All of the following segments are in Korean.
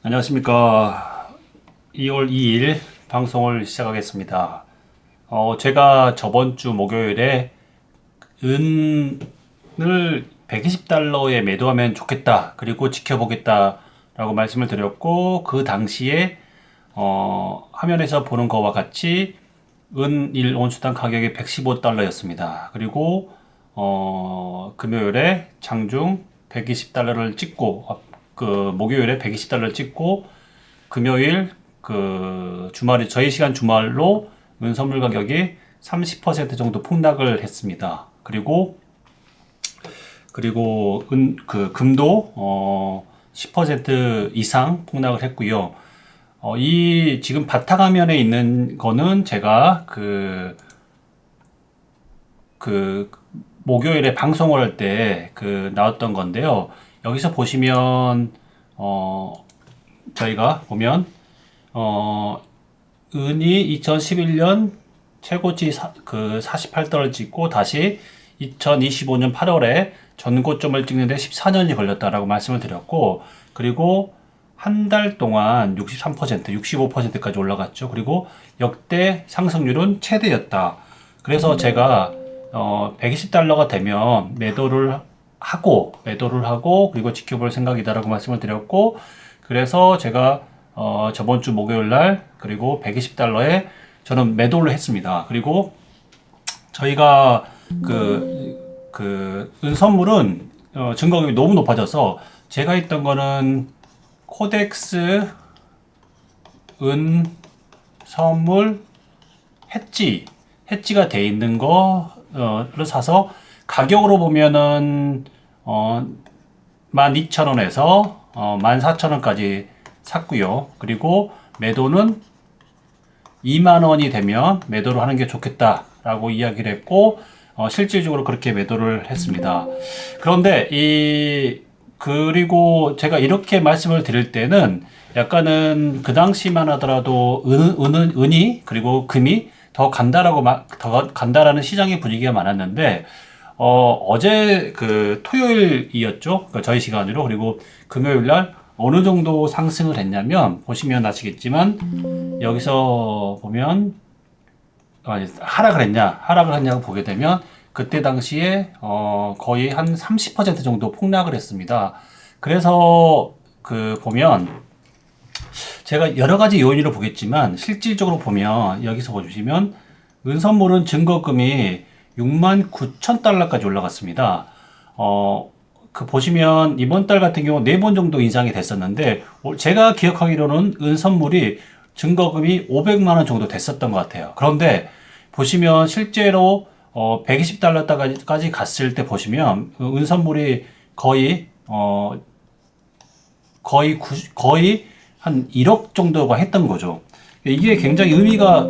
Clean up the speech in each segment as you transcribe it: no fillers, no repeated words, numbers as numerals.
안녕하십니까. 2월 2일 방송을 시작하겠습니다. 제가 저번 주 목요일에 은을 120달러에 매도하면 좋겠다. 그리고 지켜보겠다. 라고 말씀을 드렸고, 그 당시에, 화면에서 보는 것과 같이 은 1온수당 가격이 115달러였습니다. 그리고, 금요일에 장중 120달러를 찍고, 목요일에 120달러를 찍고, 금요일 주말이 저희 시간 주말로 은 선물 가격이 30% 정도 폭락을 했습니다. 그리고 금도 10% 이상 폭락을 했고요. 이 지금 바탕화면에 있는 거는 제가 목요일에 방송을 할 때 나왔던 건데요. 여기서 보시면 저희가 보면 은이 2011년 최고치 48달러를 찍고 다시 2025년 8월에 전고점을 찍는데 14년이 걸렸다라고 말씀을 드렸고, 그리고 한 달 동안 63%, 65%까지 올라갔죠. 그리고 역대 상승률은 최대였다. 그래서 제가 120달러가 되면 매도를 하고 그리고 지켜볼 생각이다라고 말씀을 드렸고, 그래서 제가 저번 주 목요일 날 그리고 120달러에 저는 매도를 했습니다. 그리고 저희가 은 선물은 증거금이 너무 높아져서 제가 했던 거는 코덱스 은 선물 해지가 돼 있는 거를 사서 가격으로 보면은 12,000원에서 14,000원까지 샀고요. 그리고 매도는 20,000원이 되면 매도를 하는 게 좋겠다라고 이야기를 했고, 실질적으로 그렇게 매도를 했습니다. 그런데 그리고 제가 이렇게 말씀을 드릴 때는 약간은 그 당시만 하더라도 은이 그리고 금이 더 간다라는 시장의 분위기가 많았는데, 어제 토요일이었죠. 저희 시간으로. 그리고 금요일 날 어느 정도 상승을 했냐면, 보시면 아시겠지만, 여기서 보면, 하락을 했냐고 보게 되면, 그때 당시에, 거의 한 30% 정도 폭락을 했습니다. 그래서, 보면, 제가 여러 가지 요인으로 보겠지만, 실질적으로 보면, 여기서 보시면, 은선물은 증거금이 69,000달러까지 올라갔습니다. 보시면 이번 달 같은 경우 4번 정도 인상이 됐었는데, 제가 기억하기로는 은선물이 증거금이 500만원 정도 됐었던 것 같아요. 그런데 보시면 실제로 120달러까지 갔을 때 보시면 은선물이 거의 한 1억 정도가 했던 거죠. 이게 굉장히 의미가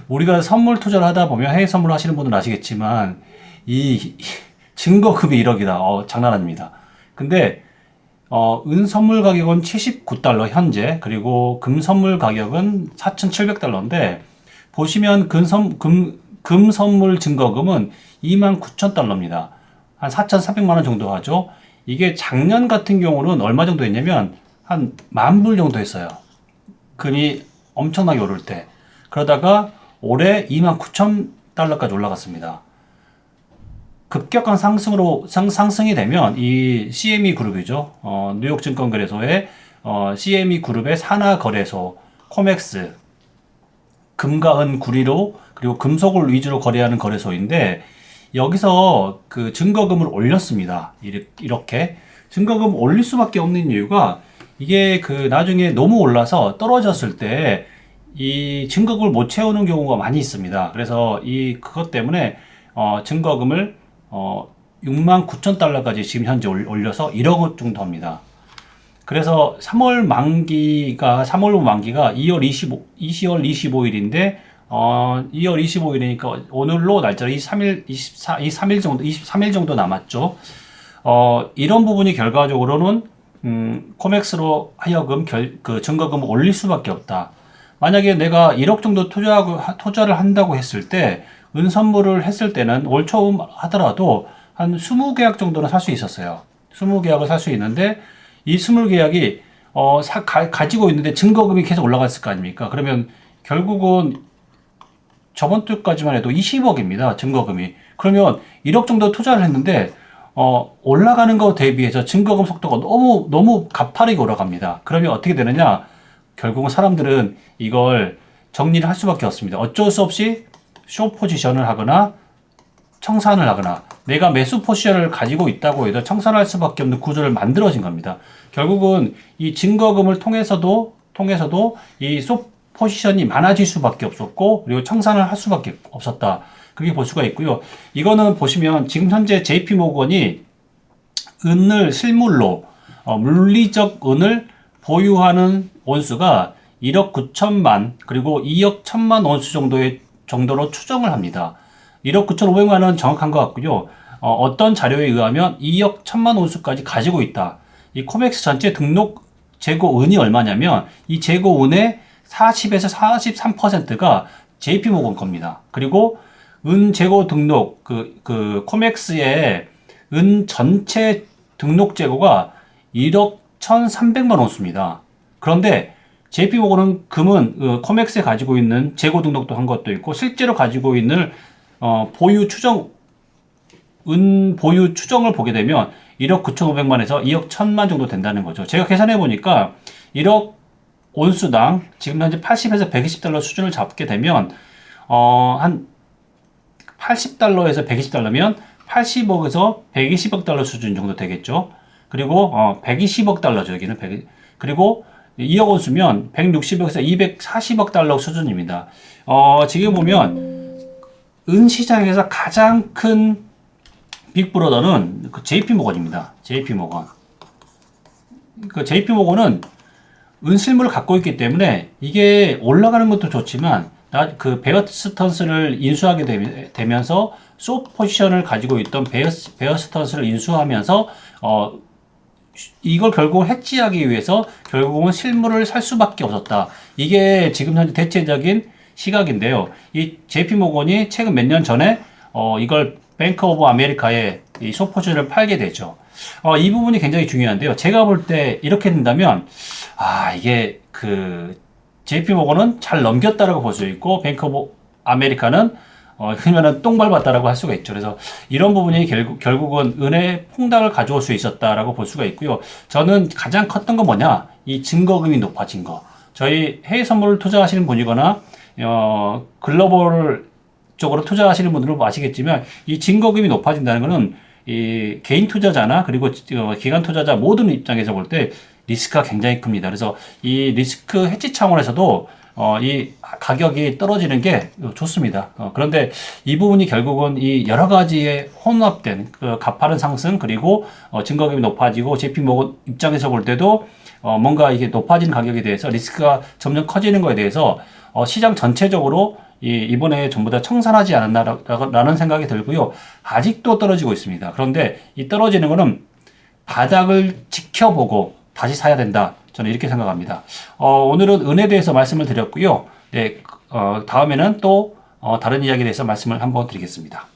우리가 선물 투자를 하다 보면, 해외 선물 하시는 분들은 아시겠지만 이 증거금이 1억이다. 장난 아닙니다. 근데 은 선물 가격은 79달러 현재, 그리고 금 선물 가격은 4,700달러인데, 보시면 금 선물 증거금은 29,000달러입니다. 한 4,400만원 정도 하죠. 이게 작년 같은 경우는 얼마 정도 했냐면 한 10,000불 정도 했어요. 금이 엄청나게 오를 때. 그러다가 올해 29,000달러까지 올라갔습니다. 급격한 상승이 되면 이 CME 그룹이죠. 뉴욕 증권거래소의 CME 그룹의 산하 거래소 코맥스, 금과 은 구리로 그리고 금속을 위주로 거래하는 거래소인데, 여기서 증거금을 올렸습니다. 이렇게 증거금 올릴 수밖에 없는 이유가, 이게 나중에 너무 올라서 떨어졌을 때 이 증거금을 못 채우는 경우가 많이 있습니다. 그래서 그것 때문에 증거금을 69,000달러까지 지금 현재 올려서 1억 정도 합니다. 그래서 3월 만기가 2월 25일인데 2월 25일이니까 오늘로 날짜로 23일 정도 남았죠. 이런 부분이 결과적으로는 코맥스로 하여금 증거금을 올릴 수밖에 없다. 만약에 내가 1억 정도 투자를 한다고 했을 때, 은 선물을 했을 때는 올 초음 하더라도 한 20계약 정도는 살 수 있었어요. 20계약을 살 수 있는데, 이 20계약이 가지고 있는데 증거금이 계속 올라갔을 거 아닙니까? 그러면 결국은 저번 주까지만 해도 20억입니다. 증거금이. 그러면 1억 정도 투자를 했는데 올라가는 거 대비해서 증거금 속도가 너무 가파르게 올라갑니다. 그러면 어떻게 되느냐? 결국은 사람들은 이걸 정리를 할 수밖에 없습니다. 어쩔 수 없이 숏 포지션을 하거나 청산을 하거나 내가 매수 포지션을 가지고 있다고 해도 청산할 수밖에 없는 구조를 만들어진 겁니다. 결국은 이 증거금을 통해서도 이 숏 포지션이 많아질 수밖에 없었고 그리고 청산을 할 수밖에 없었다. 그렇게 볼 수가 있고요. 이거는 보시면 지금 현재 JP모건이 은을 실물로 물리적 은을 보유하는 온수가 1억 9천만 그리고 2억 1천만 온수 정도로 추정을 합니다. 1억 9천5백만 원 정확한 것 같고요. 어떤 자료에 의하면 2억 1천만 온수까지 가지고 있다. 이 코맥스 전체 등록 재고 은이 얼마냐면 이 재고 은의 40에서 43%가 JP모건 겁니다. 그리고 은 재고 등록 코맥스의 은 전체 등록 재고가 1억 1,300만 온수입니다. 그런데 JP모건은 금은 코맥스에 가지고 있는 재고 등록도 한 것도 있고 실제로 가지고 있는 은 보유 추정을 보게 되면 1억 9,500만에서 2억 1,000만 정도 된다는 거죠. 제가 계산해 보니까 1억 온수당 지금 현재 80에서 120달러 수준을 잡게 되면 한 80달러에서 120달러면 80억에서 120억 달러 수준 정도 되겠죠. 그리고 120억 달러죠. 여기는 그리고 2억 온수면 160억에서 240억 달러 수준입니다. 지금 보면 은 시장에서 가장 큰 빅브로더는 JP모건입니다. JP모건. JP모건은 은실물을 갖고 있기 때문에 이게 올라가는 것도 좋지만 베어 스턴스를 인수하게 되면서 숏 포지션을 가지고 있던 베어 스턴스를 인수하면서 이걸 결국 해지하기 위해서 결국은 실물을 살 수밖에 없었다. 이게 지금 현재 대체적인 시각인데요. 이 JP모건이 최근 몇 년 전에 이걸 뱅크 오브 아메리카에 이 숏 포지션을 팔게 되죠. 이 부분이 굉장히 중요한데요. 제가 볼 때 이렇게 된다면 이게 JP모건은 잘 넘겼다라고 볼 수 있고 뱅크 오브 아메리카는 흔히는 똥 밟았다라고 할 수가 있죠. 그래서 이런 부분이 결국은 은의 폭락을 가져올 수 있었다라고 볼 수가 있고요. 저는 가장 컸던 건 뭐냐? 이 증거금이 높아진 거. 저희 해외 선물을 투자하시는 분이거나 글로벌 쪽으로 투자하시는 분들은 아시겠지만 이 증거금이 높아진다는 것은 이 개인 투자자나 그리고 기관 투자자 모든 입장에서 볼 때 리스크가 굉장히 큽니다. 그래서 이 리스크 해지 차원에서도 이 가격이 떨어지는 게 좋습니다. 그런데 이 부분이 결국은 이 여러 가지의 혼합된 가파른 상승 그리고 증거금이 높아지고 JP모건 입장에서 볼 때도 뭔가 이게 높아진 가격에 대해서 리스크가 점점 커지는 거에 대해서 시장 전체적으로 이번에 전부 다 청산하지 않았나라는 생각이 들고요. 아직도 떨어지고 있습니다. 그런데 이 떨어지는 거는 바닥을 지켜보고 다시 사야 된다. 저는 이렇게 생각합니다. 오늘은 은에 대해서 말씀을 드렸고요. 네, 다음에는 또 다른 이야기에 대해서 말씀을 한번 드리겠습니다.